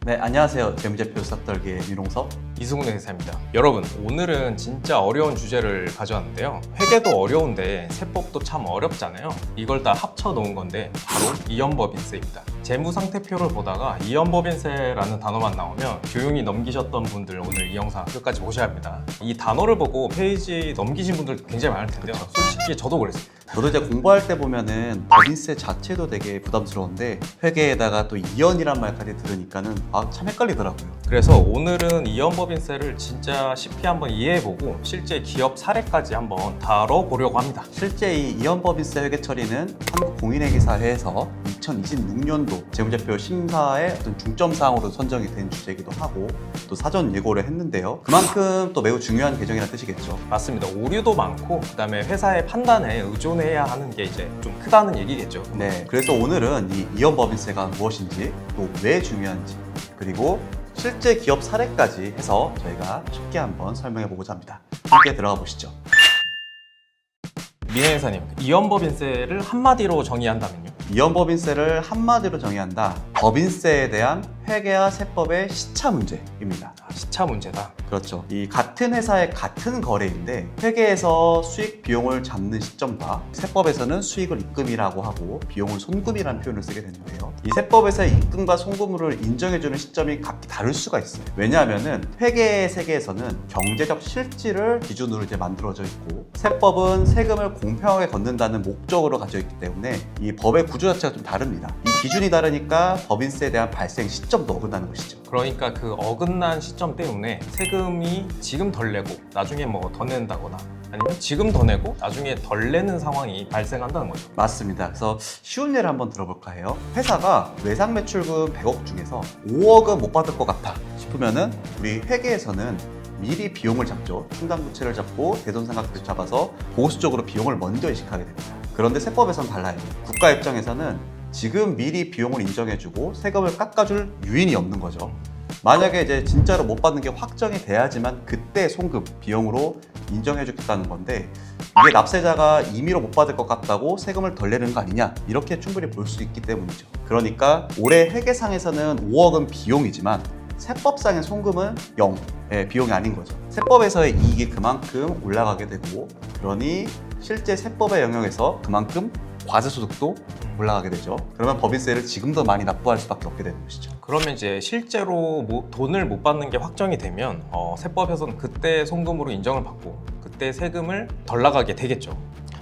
네, 안녕하세요. 재무제표 싹덜기의 민홍석. 이승훈 회사입니다. 여러분, 오늘은 진짜 어려운 주제를 가져왔는데요. 회계도 어려운데 세법도 참 어렵잖아요. 이걸 다 합쳐 놓은 건데 바로 이연법인세입니다. 재무상태표를 보다가 이연법인세라는 단어만 나오면 조용히 넘기셨던 분들 오늘 이 영상 끝까지 보셔야 합니다. 이 단어를 보고 페이지 넘기신 분들 굉장히 많을 텐데요. 솔직히 저도 그랬어요. 저도 이제 공부할 때 보면은 법인세 자체도 되게 부담스러운데 회계에다가 또 이연이란 말까지 들으니까는 참 헷갈리더라고요. 그래서 오늘은 이연법인세를 진짜 쉽게 한번 이해해보고 실제 기업 사례까지 한번 다뤄보려고 합니다. 실제 이 이연법인세 회계 처리는 한국공인회계사회에서 2026년도 재무제표 심사의 어떤 중점사항으로 선정이 된 주제이기도 하고 또 사전 예고를 했는데요. 그만큼 또 매우 중요한 개정이라는 뜻이겠죠. 맞습니다. 오류도 많고 그다음에 회사의 판단에 의존해야 하는 게 이제 좀 크다는 얘기겠죠. 네, 그래서 오늘은 이 이연법인세가 무엇인지 또 왜 중요한지 그리고 실제 기업 사례까지 해서 저희가 쉽게 한번 설명해 보고자 합니다. 함께 들어가 보시죠. 민혜 회사님, 이연법인세를 한마디로 정의한다면요? 이연법인세를 한마디로 정의한다. 법인세에 대한 회계와 세법의 시차 문제입니다. 시차 문제다. 그렇죠. 이 같은 회사의 같은 거래인데 회계에서 수익 비용을 잡는 시점과 세법에서는 수익을 입금이라고 하고 비용을 손금이라는 표현을 쓰게 되는데요. 이 세법에서의 입금과 손금을 인정해주는 시점이 각기 다를 수가 있어요. 왜냐하면은 회계 세계에서는 경제적 실질을 기준으로 이제 만들어져 있고 세법은 세금을 공평하게 걷는다는 목적으로 가져 있기 때문에 이 법의 구조 자체가 좀 다릅니다. 이 기준이 다르니까 법인세에 대한 발생 시점도 어긋나는 것이죠. 그러니까 그 어긋난 시점 때문에 세금이 지금 덜 내고 나중에 뭐 더 낸다거나 아니면 지금 더 내고 나중에 덜 내는 상황이 발생한다는 거죠. 맞습니다. 그래서 쉬운 예를 한번 들어볼까 해요. 회사가 외상 매출금 100억 중에서 5억은 못 받을 것 같아 싶으면은 우리 회계에서는 미리 비용을 잡죠. 충당부채를 잡고 대손상각비를 잡아서 보수적으로 비용을 먼저 인식하게 됩니다. 그런데 세법에서는 달라요. 국가 입장에서는 지금 미리 비용을 인정해주고 세금을 깎아줄 유인이 없는 거죠. 만약에 이제 진짜로 못 받는 게 확정이 돼야지만 그때 송금 비용으로 인정해주겠다는 건데 이게 납세자가 임의로 못 받을 것 같다고 세금을 덜 내는 거 아니냐 이렇게 충분히 볼 수 있기 때문이죠. 그러니까 올해 회계상에서는 5억은 비용이지만 세법상의 송금은 0의 비용이 아닌 거죠. 세법에서의 이익이 그만큼 올라가게 되고 그러니 실제 세법의 영역에서 그만큼 과세소득도 올라가게 되죠. 그러면 법인세를 지금 더 많이 납부할 수밖에 없게 되는 것이죠. 그러면 이제 실제로 돈을 못 받는 게 확정이 되면 세법에서는 그때 송금으로 인정을 받고 그때 세금을 덜 나가게 되겠죠.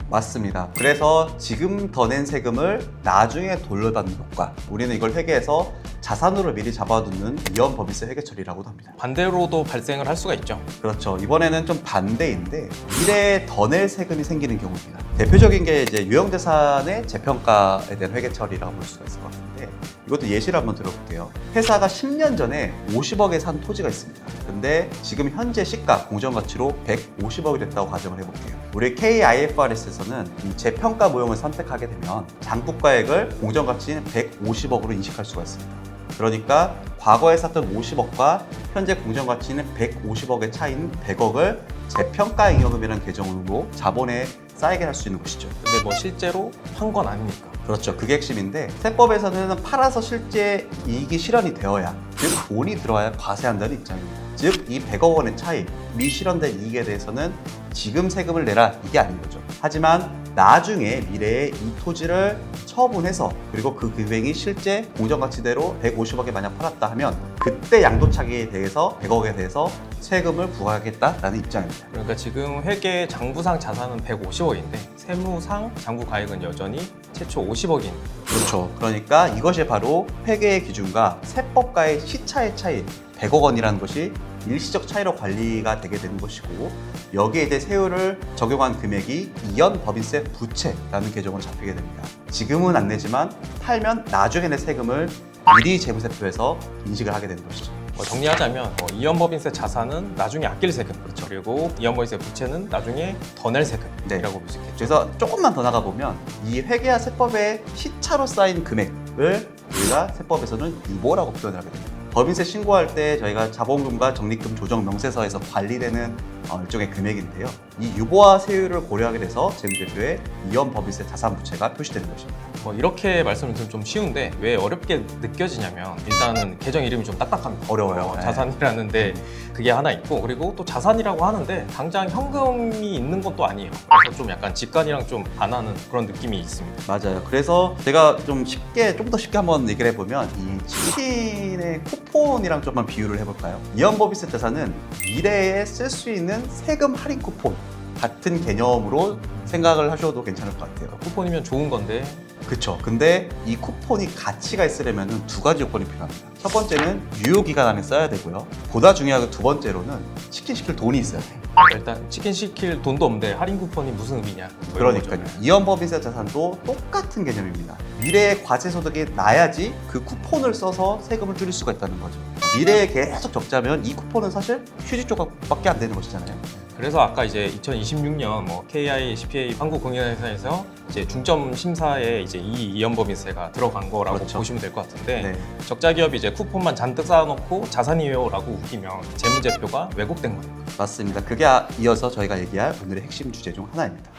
맞습니다. 그래서 지금 더 낸 세금을 나중에 돌려받는 효과, 우리는 이걸 회계에서 자산으로 미리 잡아두는 이연법인세 회계 처리라고도 합니다. 반대로도 발생을 할 수가 있죠. 그렇죠. 이번에는 좀 반대인데 미래에 더 낼 세금이 생기는 경우입니다. 대표적인 게 이제 유형자산의 재평가에 대한 회계 처리라고 볼 수가 있을 것 같은데 이것도 예시를 한번 들어볼게요. 회사가 10년 전에 50억에 산 토지가 있습니다. 근데 지금 현재 시가 공정가치로 150억이 됐다고 가정을 해볼게요. 우리 KIFRS에서는 이 재평가 모형을 선택하게 되면 장부가액을 공정가치인 150억으로 인식할 수가 있습니다. 그러니까 과거에 샀던 50억과 현재 공정가치는 150억의 차이인 100억을 재평가 잉여금이라는 계정으로 자본에 쌓이게 할 수 있는 것이죠. 근데 뭐 실제로 판 건 아니니까. 그렇죠. 그게 핵심인데 세법에서는 팔아서 실제 이익이 실현이 되어야, 즉 돈이 들어와야 과세한다는 입장입니다. 즉 이 100억 원의 차이, 미실현된 이익에 대해서는 지금 세금을 내라 이게 아닌 거죠. 하지만 나중에 미래에 이 토지를 처분해서 그리고 그 금액이 실제 공정가치대로 150억에 만약 팔았다 하면 그때 양도차익에 대해서 100억에 대해서 세금을 부과하겠다라는 입장입니다. 그러니까 지금 회계 장부상 자산은 150억인데 세무상 장부가액은 여전히 최초 50억인. 그렇죠. 그러니까 이것이 바로 회계의 기준과 세법과의 시차의 차이 100억 원이라는 것이 일시적 차이로 관리가 되게 되는 것이고 여기에 이제 세율을 적용한 금액이 이연법인세 부채라는 계정으로 잡히게 됩니다. 지금은 안 내지만 팔면 나중에 내 세금을 미리 재무세표에서 인식을 하게 되는 것이죠. 정리하자면 이연법인세 자산은 나중에 아낄 세금, 그렇죠. 그리고 이연법인세 부채는 나중에 더 낼 세금이라고 볼 수 있겠죠. 그래서 조금만 더 나가보면 이 회계와 세법의 시차로 쌓인 금액을 우리가 세법에서는 유보라고 표현을 하게 됩니다. 법인세 신고할 때 저희가 자본금과 적립금 조정 명세서에서 관리되는 일종의 금액인데요. 이 유보화 세율을 고려하게 돼서 재무제표에 이연법인세 자산부채가 표시되는 것입니다. 이렇게 말씀을 드리면 좀 쉬운데 왜 어렵게 느껴지냐면 일단은 계정 이름이 좀 딱딱합니다. 어려워요. 네. 자산이라는데 그게 하나 있고 그리고 또 자산이라고 하는데 당장 현금이 있는 것도 아니에요. 그래서 좀 약간 직관이랑 좀 반하는 그런 느낌이 있습니다. 맞아요. 그래서 제가 좀 더 쉽게 한번 얘기를 해보면 이 치킨의 쿠폰이랑 좀만 비유를 해볼까요? 이연법인세 자산은 미래에 쓸 수 있는 세금 할인 쿠폰 같은 개념으로 생각을 하셔도 괜찮을 것 같아요. 쿠폰이면 좋은 건데 그쵸. 근데 이 쿠폰이 가치가 있으려면 두 가지 요건이 필요합니다. 첫 번째는 유효기간 안에 써야 되고요. 보다 중요하게 두 번째로는 치킨 시킬 돈이 있어야 돼요. 일단 치킨 시킬 돈도 없는데 할인 쿠폰이 무슨 의미냐? 그러니까요. 이연법인세 자산도 똑같은 개념입니다. 미래에 과세소득이 나야지 그 쿠폰을 써서 세금을 줄일 수가 있다는 거죠. 미래에 계속 적자면 이 쿠폰은 사실 휴지 조각밖에 안 되는 것이잖아요. 그래서 아까 이제 2026년 KI, CPA 한국공인회사에서 이제 중점 심사에 이제 이 이연법인세가 들어간 거라고 그렇죠. 보시면 될 것 같은데 네. 적자 기업이 이제 쿠폰만 잔뜩 쌓아놓고 자산이에요라고 웃기면 재무제표가 왜곡된 거예요. 맞습니다. 그게 이어서 저희가 얘기할 오늘의 핵심 주제 중 하나입니다.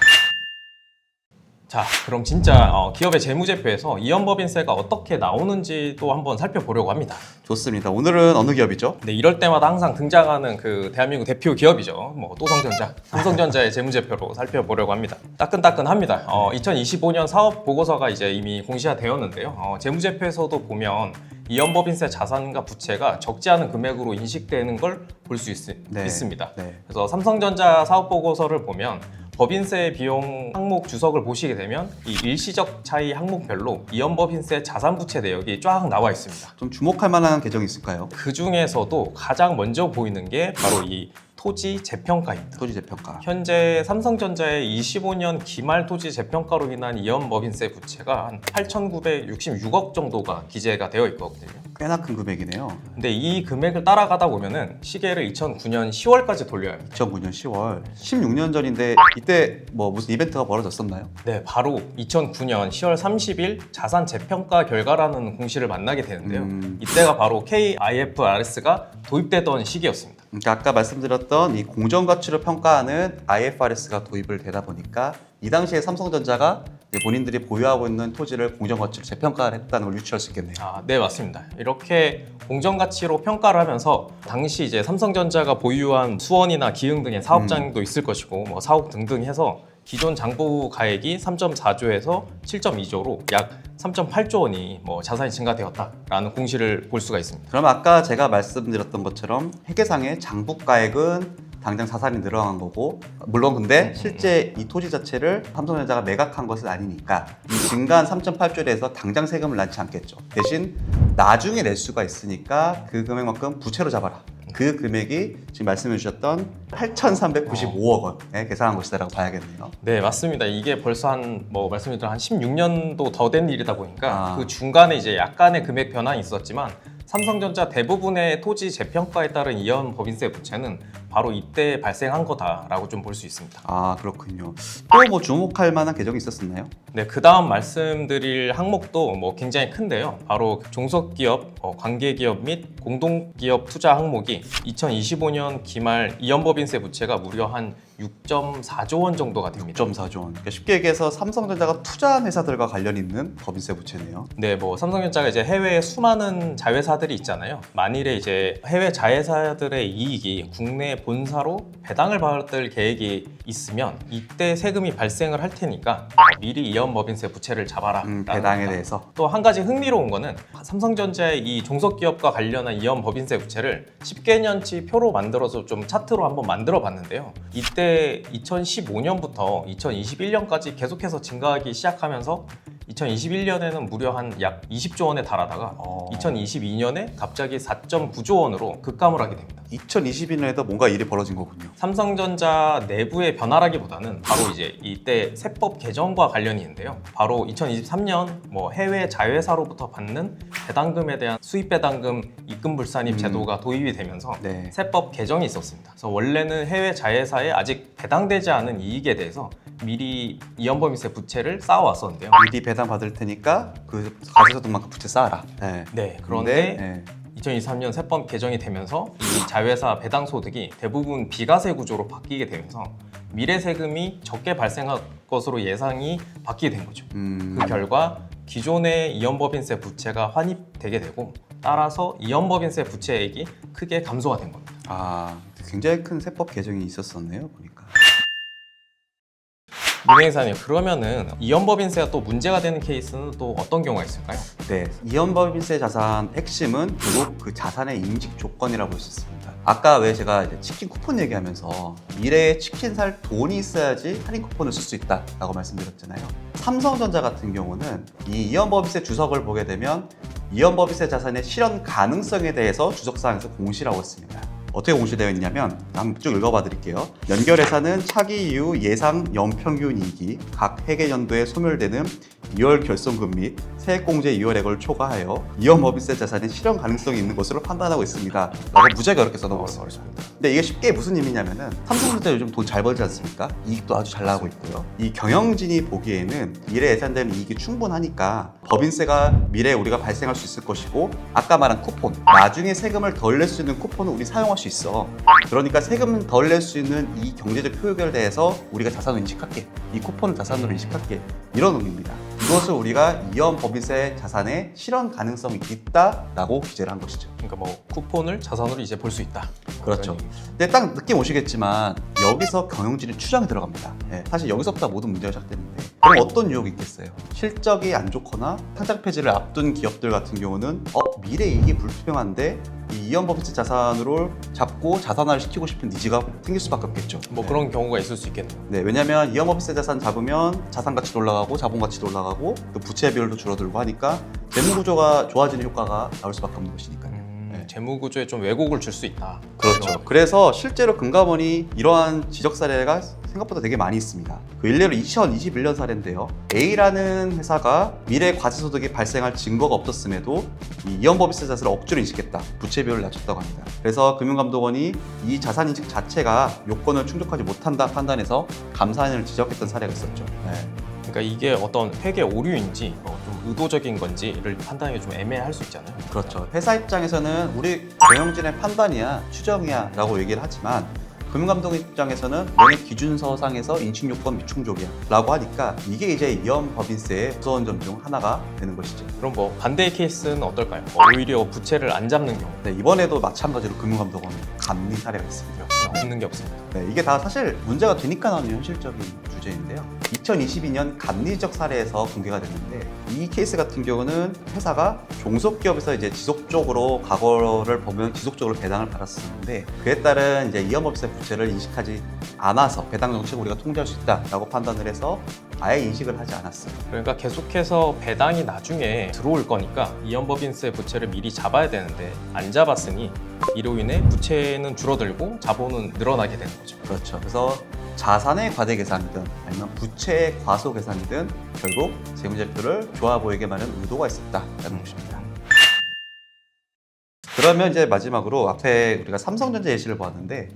자, 그럼 진짜 기업의 재무제표에서 이연법인세가 어떻게 나오는지도 한번 살펴보려고 합니다. 좋습니다. 오늘은 어느 기업이죠? 네, 이럴 때마다 항상 등장하는 그 대한민국 대표 기업이죠. 또성전자, 삼성전자의 재무제표로 살펴보려고 합니다. 따끈따끈합니다. 2025년 사업 보고서가 이제 이미 공시화되었는데요. 재무제표에서도 보면 이연법인세 자산과 부채가 적지 않은 금액으로 인식되는 걸 볼 수 있습니다. 네. 그래서 삼성전자 사업 보고서를 보면 법인세 비용 항목 주석을 보시게 되면 이 일시적 차이 항목별로 이연법인세 자산부채 내역이 쫙 나와 있습니다. 좀 주목할 만한 계정이 있을까요? 그 중에서도 가장 먼저 보이는 게 바로 이 토지 재평가입니다. 토지 재평가. 현재 삼성전자의 25년 기말 토지 재평가로 인한 이연법인세 부채가 한 8,966억 정도가 기재가 되어 있거든요. 꽤나 큰 금액이네요. 근데 이 금액을 따라가다 보면은 시계를 2009년 10월까지 돌려야 합니다. 2009년 10월, 16년 전인데 이때 무슨 이벤트가 벌어졌었나요? 네, 바로 2009년 10월 30일 자산 재평가 결과라는 공시를 만나게 되는데요. 이때가 바로 KIFRS가 도입되던 시기였습니다. 그러니까 아까 말씀드렸던 이 공정가치를 평가하는 IFRS가 도입을 되다 보니까 이 당시에 삼성전자가 이제 본인들이 보유하고 있는 토지를 공정가치로 재평가를 했다는 걸 유추할 수 있겠네요. 네, 맞습니다. 이렇게 공정가치로 평가를 하면서 당시 이제 삼성전자가 보유한 수원이나 기흥 등의 사업장도 있을 것이고 사옥 등등 해서 기존 장부 가액이 3.4조에서 7.2조로 약 3.8조 원이 자산이 증가되었다라는 공시를 볼 수가 있습니다. 그럼 아까 제가 말씀드렸던 것처럼 회계상의 장부가액은 당장 자산이 늘어난 거고, 물론 근데 실제 이 토지 자체를 삼성전자가 매각한 것은 아니니까 이 증가한 3.8조에 대해서 당장 세금을 낳지 않겠죠. 대신 나중에 낼 수가 있으니까 그 금액만큼 부채로 잡아라. 그 금액이 지금 말씀해 주셨던 8,395억 원에 계산한 것이다라고 봐야겠네요. 네, 맞습니다. 이게 벌써 말씀드린 한 16년도 더 된 일이다 보니까 아. 그 중간에 이제 약간의 금액 변화는 있었지만 삼성전자 대부분의 토지 재평가에 따른 이연법인세 부채는 바로 이때 발생한 거다라고 좀 볼 수 있습니다. 아, 그렇군요. 또 주목할 만한 계정이 있었었나요? 네, 그 다음 말씀드릴 항목도 굉장히 큰데요. 바로 종속기업, 관계기업 및 공동기업 투자 항목이 2025년 기말 이연법인세 부채가 무려 한 6.4조 원 정도가 됩니다. 6.4조 원. 그러니까 쉽게 얘기해서 삼성전자가 투자한 회사들과 관련 있는 법인세 부채네요. 네, 삼성전자가 이제 해외에 수많은 자회사들이 있잖아요. 만일에 이제 해외 자회사들의 이익이 국내 본사로 배당을 받을 계획이 있으면 이때 세금이 발생을 할 테니까 미리 이연법인세 부채를 잡아라. 배당에 대해서. 또 한 가지 흥미로운 거는 삼성전자의 이 종속기업과 관련한 이연법인세 부채를 10개년치 표로 만들어서 좀 차트로 한번 만들어 봤는데요. 이때 2015년부터 2021년까지 계속해서 증가하기 시작하면서 2021년에는 무려 한 약 20조 원에 달하다가 2022년에 갑자기 4.9조 원으로 급감을 하게 됩니다. 2022년에도 뭔가 일이 벌어진 거군요. 삼성전자 내부의 변화라기보다는 바로 이제 이때 세법 개정과 관련이 있는데요. 바로 2023년 해외 자회사로부터 받는 배당금에 대한 수입 배당금 입금 불산입 제도가 도입이 되면서 네. 세법 개정이 있었습니다. 그래서 원래는 해외 자회사에 아직 배당되지 않은 이익에 대해서 미리 이연법인세 부채를 쌓아왔었는데요. 미리 배당 받을 테니까 그 과세소득만큼 부채 쌓아라. 네. 네, 그런데 네. 2023년 세법 개정이 되면서 이 자회사 배당 소득이 대부분 비과세 구조로 바뀌게 되면서 미래 세금이 적게 발생할 것으로 예상이 바뀌게 된 거죠. 그 결과 기존의 이연법인세 부채가 환입되게 되고 따라서 이연법인세 부채액이 크게 감소가 된 겁니다. 아, 굉장히 큰 세법 개정이 있었었네요, 보니까. 민행사님, 그러면은 이연법인세가 또 문제가 되는 케이스는 또 어떤 경우가 있을까요? 네, 이연법인세 자산 핵심은 결국 그 자산의 인식 조건이라고 볼 수 있습니다. 아까 왜 제가 이제 치킨 쿠폰 얘기하면서 미래에 치킨 살 돈이 있어야지 할인 쿠폰을 쓸 수 있다라고 말씀드렸잖아요. 삼성전자 같은 경우는 이 이연법인세 주석을 보게 되면 이연법인세 자산의 실현 가능성에 대해서 주석사항에서 공시라고 했습니다. 어떻게 공시되어 있냐면 한번 쭉 읽어봐 드릴게요. 연결회사는 차기 이후 예상 연평균 이익이 각 회계연도에 소멸되는 2월 결손금 및 세액공제 2월액을 초과하여 이연법인세 자산의 실현 가능성이 있는 것으로 판단하고 있습니다. 라고 무지하게 어렵게 써놓았어요. 근데 이게 쉽게 무슨 의미냐면은 삼성전자 요즘 돈 잘 벌지 않습니까? 이익도 아주 잘 나고 있고요. 이 경영진이 보기에는 미래 예상되는 이익이 충분하니까 법인세가 미래에 우리가 발생할 수 있을 것이고 아까 말한 쿠폰, 나중에 세금을 덜 낼 수 있는 쿠폰을 우리 사용할 수 있어. 그러니까 세금 덜 낼 수 있는 이 경제적 효율에 대해서 우리가 자산으로 인식할게. 이 쿠폰을 자산으로 인식할게. 이런 의미입니다. 이것을 우리가 이연법인세 자산의 실현 가능성이 있다라고 규제를 한 것이죠. 그러니까 뭐 쿠폰을 자산으로 이제 볼 수 있다. 그렇죠. 근데 딱 느낌 오시겠지만 여기서 경영진의 추정이 들어갑니다. 네, 사실 여기서부터 모든 문제가 시작되는데 그럼 어떤 유혹이 있겠어요? 실적이 안 좋거나 상장 폐지를 앞둔 기업들 같은 경우는 미래 이익이 불투명한데 이 이연법인세 자산으로 잡고 자산화를 시키고 싶은 니즈가 생길 수밖에 없겠죠. 뭐 네. 그런 경우가 있을 수 있겠네요. 네, 왜냐하면 이연법인세 자산 잡으면 자산 가치도 올라가고 자본 가치도 올라가고 또 부채 비율도 줄어들고 하니까 재무 구조가 좋아지는 효과가 나올 수밖에 없는 것이니까요. 네. 재무 구조에 좀 왜곡을 줄 수 있다. 그렇죠. 그래서 실제로 금감원이 이러한 지적 사례가 생각보다 되게 많이 있습니다. 그 일례로 2021년 사례인데요. A라는 회사가 미래 과세소득이 발생할 증거가 없었음에도 이 이연법인세 자산을 억지로 인식했다. 부채 비율을 낮췄다고 합니다. 그래서 금융감독원이 이 자산 인식 자체가 요건을 충족하지 못한다 판단해서 감사인을 지적했던 사례가 있었죠. 네. 그러니까 이게 어떤 회계 오류인지 좀 의도적인 건지를 판단하기 좀 애매할 수 있잖아요. 그렇죠. 회사 입장에서는 우리 경영진의 판단이야, 추정이야 라고 얘기를 하지만 금융감독 입장에서는 너네 기준서상에서 인식요건 미충족이야 라고 하니까 이게 이제 이연법인세의 무서운 점 중 하나가 되는 것이죠. 그럼 뭐 반대의 케이스는 어떨까요? 오히려 부채를 안 잡는 경우. 네, 이번에도 마찬가지로 금융감독원 감리 사례가 있습니다. 역시 없는 게 없습니다. 네, 이게 다 사실 문제가 되니까 나오는 현실적인 주제인데요. 2022년 감리적 사례에서 공개가 됐는데 이 케이스 같은 경우는 회사가 종속기업에서 이제 지속적으로 과거를 보면 지속적으로 배당을 받았었는데 그에 따른 이제 이연법인세 부채를 인식하지 않아서 배당 정책을 우리가 통제할 수 있다라고 판단을 해서 아예 인식을 하지 않았어요. 그러니까 계속해서 배당이 나중에 들어올 거니까 이연법인세 부채를 미리 잡아야 되는데 안 잡았으니 이로 인해 부채는 줄어들고 자본은 늘어나게 되는 거죠. 그렇죠. 그래서 자산의 과대 계산이든 아니면 부채의 과소 계산이든 결국 재무제표를 좋아 보이게 만든 의도가 있었다라는 것입니다. 그러면 이제 마지막으로 앞에 우리가 삼성전자 예시를 보았는데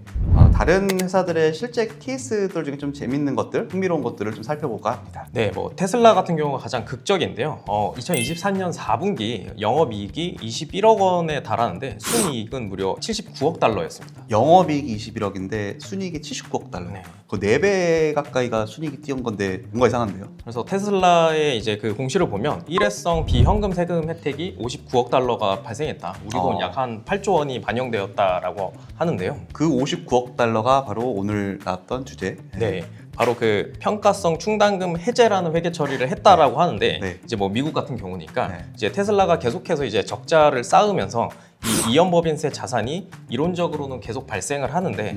다른 회사들의 실제 케이스들 중에 좀 재밌는 것들, 흥미로운 것들을 좀 살펴볼까 합니다. 네, 뭐 테슬라 같은 경우가 가장 극적인데요. 2024년 4분기 영업이익이 21억 원에 달하는데 순이익은 무려 79억 달러였습니다. 영업이익이 21억인데 순이익이 79억 달러. 네. 그 4배 가까이가 순이익이 뛰어온 건데 뭔가 이상한데요? 그래서 테슬라의 이제 그 공시를 보면 일회성 비현금 세금 혜택이 59억 달러가 발생했다. 우리 돈 약 한 8조 원이 반영되었다라고 하는데요. 그 59억 달러가 바로 오늘 나왔던 주제. 네. 바로 그 평가성 충당금 해제라는 회계 처리를 했다라고 하는데 네. 이제 뭐 미국 같은 경우니까 네. 이제 테슬라가 계속해서 이제 적자를 쌓으면서 이 이연법인세 자산이 이론적으로는 계속 발생을 하는데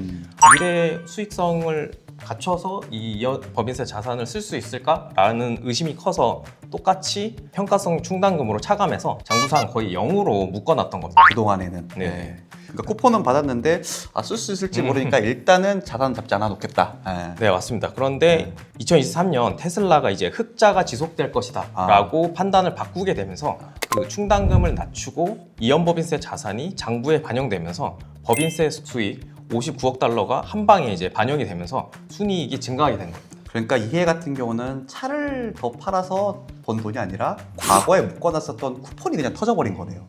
미래 수익성을 갖춰서 이 이연법인세 자산을 쓸 수 있을까라는 의심이 커서 똑같이 평가성 충당금으로 차감해서 장부상 거의 0으로 묶어놨던 겁니다. 그동안에는. 네. 그러니까 쿠폰은 받았는데 쓸 수 있을지 모르니까 일단은 자산 잡지 않아 놓겠다. 네, 맞습니다. 그런데 2023년 테슬라가 이제 흑자가 지속될 것이다 라고 판단을 바꾸게 되면서 그 충당금을 낮추고 이연법인세 자산이 장부에 반영되면서 법인세 수익 59억 달러가 한 방에 이제 반영이 되면서 순이익이 증가하게 된 겁니다. 그러니까 이해 같은 경우는 차를 더 팔아서 번 돈이 아니라 과거에 묶어놨었던 쿠폰이 그냥 터져버린 거네요.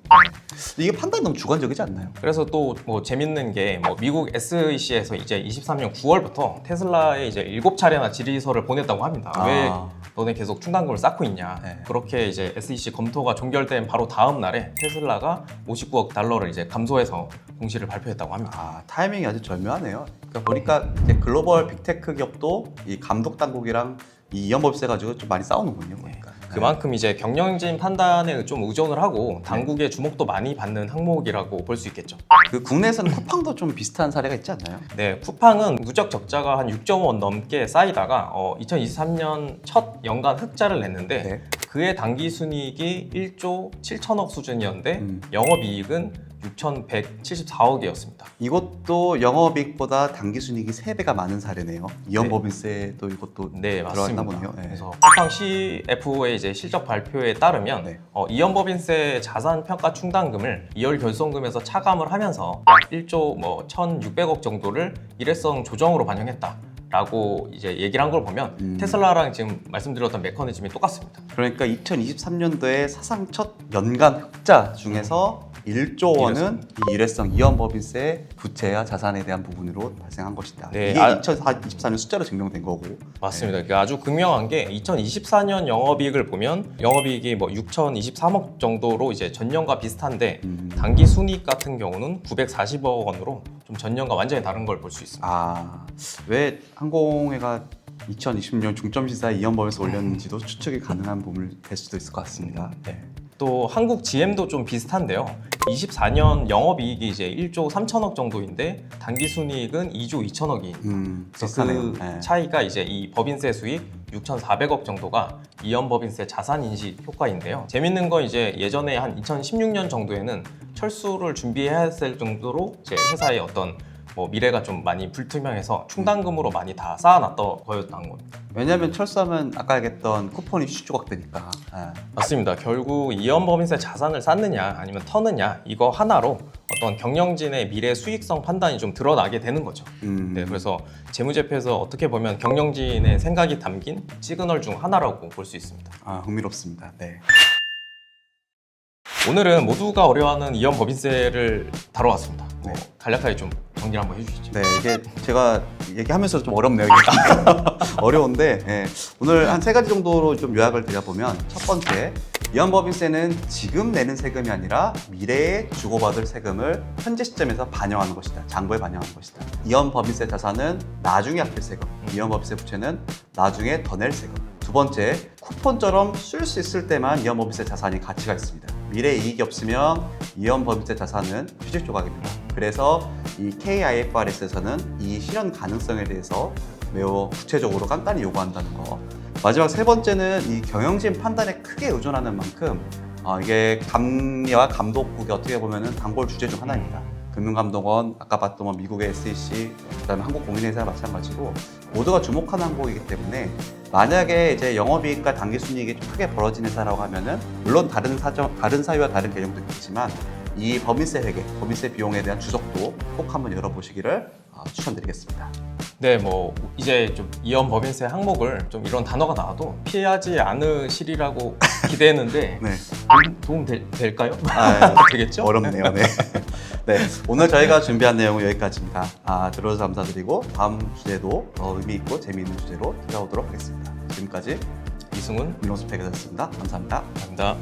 이게 판단이 너무 주관적이지 않나요? 그래서 또 뭐 재밌는 게 뭐 미국 SEC에서 이제 23년 9월부터 테슬라에 이제 7차례나 질의서를 보냈다고 합니다. 왜 너네 계속 충당금을 쌓고 있냐. 네. 그렇게 이제 SEC 검토가 종결된 바로 다음 날에 테슬라가 59억 달러를 이제 감소해서 공시를 발표했다고 합니다. 타이밍이 아주 절묘하네요. 그러니까 보니까 이제 글로벌 빅테크 기업도 이 감독 당국이랑 이 이연법세 가지고 좀 많이 싸우는군요. 보니까. 그만큼 이제 경영진 판단에 좀 의존을 하고 당국의 주목도 많이 받는 항목이라고 볼 수 있겠죠. 그 국내에서는 쿠팡도 좀 비슷한 사례가 있지 않나요? 네, 쿠팡은 누적 적자가 한 6조 원 넘게 쌓이다가 2023년 첫 연간 흑자를 냈는데 네. 그의 당기 순이익이 1조 7천억 수준이었는데 영업이익은 6,174억이었습니다. 이것도 영업이익보다 당기순이익이 3배가 많은 사례네요. 이연법인세도 이것도 네, 들어갔나 맞습니다. 보네요. 네. 그래서 쿠팡 CFO의 이제 실적 발표에 따르면 네. 이연법인세 자산 평가 충당금을 2월 결손금에서 차감을 하면서 약 1조 1,600억 정도를 일회성 조정으로 반영했다. 라고 이제 얘기를 한 걸 보면 테슬라랑 지금 말씀드렸던 메커니즘이 똑같습니다. 그러니까 2023년도에 사상 첫 연간 흑자 중에서 1조 원은 이 일회성 이연법인세 부채와 자산에 대한 부분으로 발생한 것이다. 네, 이게 2024년 숫자로 증명된 거고. 맞습니다. 그러니까 아주 극명한 게 2024년 영업이익을 보면 영업이익이 6,023억 정도로 이제 전년과 비슷한데 당기 순이익 같은 경우는 940억 원으로 좀 전년과 완전히 다른 걸 볼 수 있습니다. 왜 항공회가 2020년 중점 시사에 이연법에서 올렸는지도 추측이 가능한 부분이 될 수도 있을 것 같습니다. 네. 또 한국 GM도 좀 비슷한데요. 24년 영업이익이 이제 1조 3천억 정도인데 당기순이익은 2조 2천억이. 비슷하네요. 그 네. 차이가 이제 이 법인세 수익 6,400억 정도가 이연법인세 자산 인식 효과인데요. 재밌는 건 이제 예전에 한 2016년 정도에는 철수를 준비해야 했을 정도로 이제 회사의 어떤 미래가 좀 많이 불투명해서 충당금으로 많이 다 쌓아놨던 거였던 겁니다. 왜냐하면 철수하면 아까 얘기했던 쿠폰이 조각되니까. 맞습니다. 결국 이연법인세 자산을 쌓느냐 아니면 터느냐 이거 하나로 어떤 경영진의 미래 수익성 판단이 좀 드러나게 되는 거죠. 네, 그래서 재무제표에서 어떻게 보면 경영진의 생각이 담긴 시그널 중 하나라고 볼 수 있습니다. 흥미롭습니다. 네. 오늘은 모두가 어려워하는 이연법인세를 다뤄왔습니다. 간략하게 좀 정리를 한번 해주시죠. 네, 이게 제가 얘기하면서 좀 어렵네요. 이게. 어려운데 오늘 한 3가지 정도로 좀 요약을 드려보면 첫 번째, 이연법인세는 지금 내는 세금이 아니라 미래에 주고받을 세금을 현재 시점에서 반영하는 것이다. 장부에 반영하는 것이다. 이연법인세 자산은 나중에 아낄 세금, 이연법인세 부채는 나중에 더 낼 세금. 두 번째, 쿠폰처럼 쓸 수 있을 때만 이연법인세 자산이 가치가 있습니다. 미래 이익이 없으면 이연법인세 자산은 휴직 조각입니다. 그래서 이 KIFRS에서는 이 실현 가능성에 대해서 매우 구체적으로 깐깐히 요구한다는 거. 마지막 세 번째는 이 경영진 판단에 크게 의존하는 만큼 이게 감리와 감독국이 어떻게 보면은 단골 주제 중 하나입니다. 금융감독원, 아까 봤던 미국의 SEC, 그다음에 한국공인회사 마찬가지로 모두가 주목하는 항목이기 때문에 만약에 이제 영업이익과 당기순이익이 좀 크게 벌어진 회사라고 하면은 물론 다른 사유와 다른 개념도 있겠지만 이 법인세 회계, 법인세 비용에 대한 주석도 꼭 한번 열어보시기를 추천드리겠습니다. 네, 이제 좀 이연법인세 항목을 좀 이런 단어가 나와도 피하지 않으시리라고 기대했는데 네. 도움 될까요? 되겠죠? 어렵네요. 네. 네, 오늘 저희가 준비한 내용은 여기까지입니다. 들어줘서 감사드리고 다음 주제도 더 의미 있고 재미있는 주제로 찾아오도록 하겠습니다. 지금까지 이승훈 민호수 패기자였습니다. 감사합니다. 감사합니다.